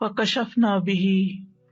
فکشفنا بہ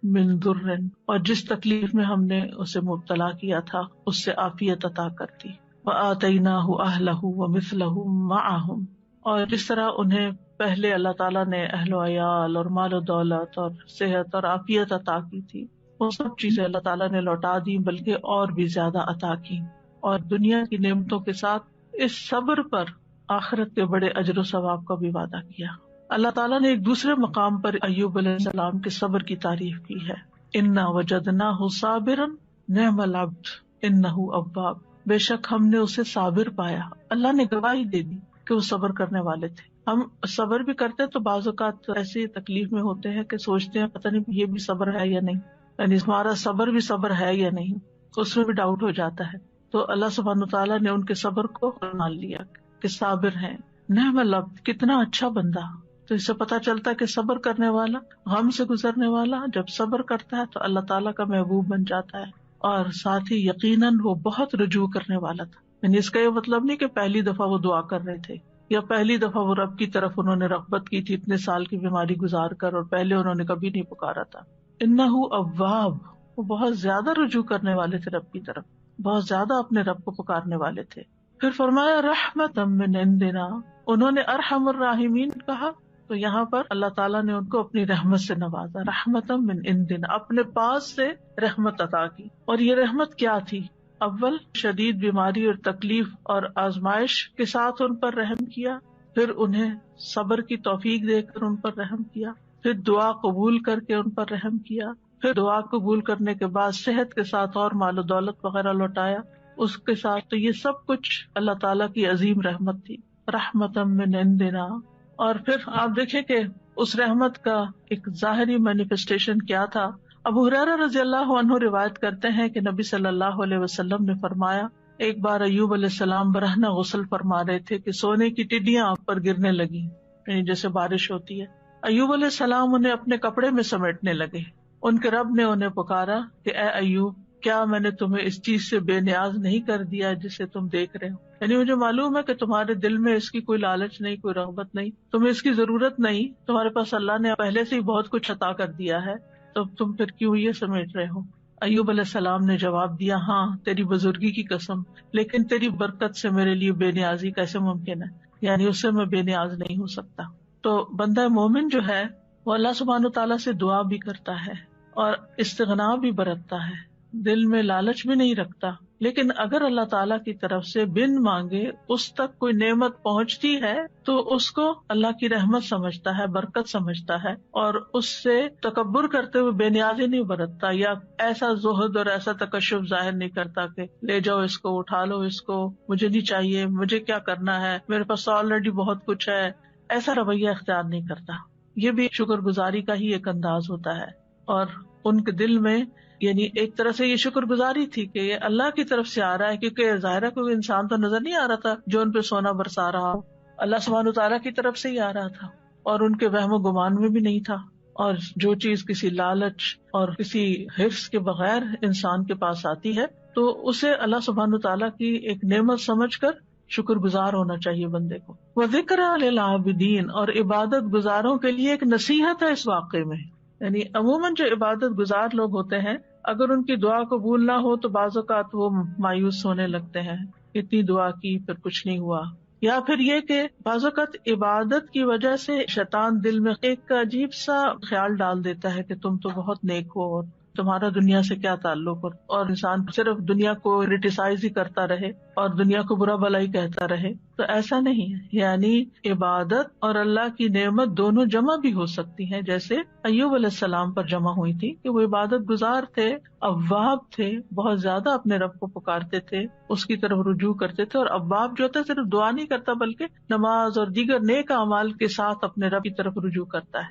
من ضر، اور جس تکلیف میں ہم نے اسے مبتلا کیا تھا اس سے عافیت عطا کر دی. وآتیناہ اہلہ ومثلہم معہم، اور جس طرح انہیں پہلے اللہ تعالیٰ نے اہل و عیال اور مال و دولت اور صحت اور عافیت عطا کی تھی، وہ سب چیزیں اللہ تعالیٰ نے لوٹا دی، بلکہ اور بھی زیادہ عطا کی. اور دنیا کی نعمتوں کے ساتھ اس صبر پر آخرت کے بڑے اجر و ثواب کا بھی وعدہ کیا. اللہ تعالیٰ نے ایک دوسرے مقام پر ایوب علیہ السلام کے صبر کی تعریف کی ہے. انا وجدناہ صابرا نعم العبد انہ اواب، بے شک ہم نے اسے صابر پایا. اللہ نے گواہی دے دی کہ وہ صبر کرنے والے تھے. ہم صبر بھی کرتے ہیں تو بعض اوقات ایسی تکلیف میں ہوتے ہیں کہ سوچتے ہیں پتہ نہیں یہ بھی صبر ہے یا نہیں، یعنی ہمارا صبر بھی صبر ہے یا نہیں، اس میں بھی ڈاؤٹ ہو جاتا ہے. تو اللہ سبحانہ وتعالیٰ نے ان کے صبر کو مان لیا کہ صابر ہیں. نعم العبد، کتنا اچھا بندہ. تو اس سے پتہ چلتا ہے کہ صبر کرنے والا، غم سے گزرنے والا جب صبر کرتا ہے تو اللہ تعالیٰ کا محبوب بن جاتا ہے. اور ساتھ ہی یقیناً وہ بہت رجوع کرنے والا تھا. یعنی اس کا یہ مطلب نہیں کہ پہلی دفعہ وہ دعا کر رہے تھے یا پہلی دفعہ وہ رب کی طرف انہوں نے رغبت کی تھی اتنے سال کی بیماری گزار کر، اور پہلے انہوں نے کبھی نہیں پکارا تھا. انہ اواب، وہ بہت زیادہ رجوع کرنے والے تھے رب کی طرف، بہت زیادہ اپنے رب کو پکارنے والے تھے. پھر فرمایا رحمتا من عندنا، انہوں نے ارحم الراحمین کہا تو یہاں پر اللہ تعالیٰ نے ان کو اپنی رحمت سے نوازا. رحمتا من عندنا، اپنے پاس سے رحمت عطا کی. اور یہ رحمت کیا تھی؟ اول شدید بیماری اور تکلیف اور آزمائش کے ساتھ ان پر رحم کیا، پھر انہیں صبر کی توفیق دے کر ان پر رحم کیا، پھر دعا قبول کر کے ان پر رحم کیا، پھر دعا قبول کرنے کے بعد صحت کے ساتھ اور مال و دولت وغیرہ لوٹایا اس کے ساتھ. تو یہ سب کچھ اللہ تعالیٰ کی عظیم رحمت تھی. رحمتا من عندنا. اور پھر آپ دیکھیں کہ اس رحمت کا ایک ظاہری مینیفیسٹیشن کیا تھا. ابو ہریرہ رضی اللہ عنہ روایت کرتے ہیں کہ نبی صلی اللہ علیہ وسلم نے فرمایا، ایک بار ایوب علیہ السلام برہنہ غسل فرما رہے تھے کہ سونے کی ٹڈیاں آپ پر گرنے لگی، یعنی جیسے بارش ہوتی ہے. ایوب علیہ السلام انہیں اپنے کپڑے میں سمیٹنے لگے. ان کے رب نے انہیں پکارا کہ اے ایوب، کیا میں نے تمہیں اس چیز سے بے نیاز نہیں کر دیا جسے تم دیکھ رہے ہو؟ یعنی مجھے معلوم ہے کہ تمہارے دل میں اس کی کوئی لالچ نہیں، کوئی رغبت نہیں، تمہیں اس کی ضرورت نہیں، تمہارے پاس اللہ نے پہلے سے ہی بہت کچھ عطا کر دیا ہے، تو تم پھر کیوں یہ سمیٹ رہے ہو؟ ایوب علیہ السلام نے جواب دیا، ہاں تیری بزرگی کی قسم، لیکن تیری برکت سے میرے لیے بے نیازی کیسے ممکن ہے، یعنی اس سے میں بے نیاز نہیں ہو سکتا. تو بندہ مومن جو ہے وہ اللہ سبحانہ تعالیٰ سے دعا بھی کرتا ہے اور استغنا بھی برتتا ہے، دل میں لالچ بھی نہیں رکھتا. لیکن اگر اللہ تعالیٰ کی طرف سے بن مانگے اس تک کوئی نعمت پہنچتی ہے تو اس کو اللہ کی رحمت سمجھتا ہے، برکت سمجھتا ہے، اور اس سے تکبر کرتے ہوئے بے نیازی نہیں برتتا یا ایسا زہد اور ایسا تکشف ظاہر نہیں کرتا کہ لے جاؤ اس کو، اٹھا لو اس کو، مجھے نہیں چاہیے، مجھے کیا کرنا ہے، میرے پاس آلریڈی بہت کچھ ہے، ایسا رویہ اختیار نہیں کرتا. یہ بھی شکر گزاری کا ہی ایک انداز ہوتا ہے. اور ان کے دل میں یعنی ایک طرح سے یہ شکر گزاری تھی کہ یہ اللہ کی طرف سے آ رہا ہے، کیونکہ ظاہر ہے کوئی انسان تو نظر نہیں آ رہا تھا جو ان پہ سونا برسا رہا ہو، اللہ سبحانہ تعالیٰ کی طرف سے ہی آ رہا تھا، اور ان کے وہم و گمان میں بھی نہیں تھا. اور جو چیز کسی لالچ اور کسی حرص کے بغیر انسان کے پاس آتی ہے تو اسے اللہ سبحانہ تعالیٰ کی ایک نعمت سمجھ کر شکر گزار ہونا چاہیے بندے کو. وَذِكْرَىٰ لِلْعَابِدِينَ، اور عبادت گزاروں کے لیے ایک نصیحت ہے اس واقعے میں. یعنی عموماً جو عبادت گزار لوگ ہوتے ہیں اگر ان کی دعا قبول نہ ہو تو بعض اوقات وہ مایوس ہونے لگتے ہیں، اتنی دعا کی پھر کچھ نہیں ہوا. یا پھر یہ کہ بعض اوقات عبادت کی وجہ سے شیطان دل میں ایک عجیب سا خیال ڈال دیتا ہے کہ تم تو بہت نیک ہو اور تمہارا دنیا سے کیا تعلق، اور انسان صرف دنیا کو کریٹیسائز ہی کرتا رہے اور دنیا کو برا بھلا ہی کہتا رہے. تو ایسا نہیں ہے، یعنی عبادت اور اللہ کی نعمت دونوں جمع بھی ہو سکتی ہیں، جیسے ایوب علیہ السلام پر جمع ہوئی تھی کہ وہ عبادت گزار تھے، اواب تھے، بہت زیادہ اپنے رب کو پکارتے تھے، اس کی طرف رجوع کرتے تھے. اور اواب جو ہوتا ہے صرف دعا نہیں کرتا بلکہ نماز اور دیگر نیک اعمال کے ساتھ اپنے رب کی طرف رجوع کرتا ہے.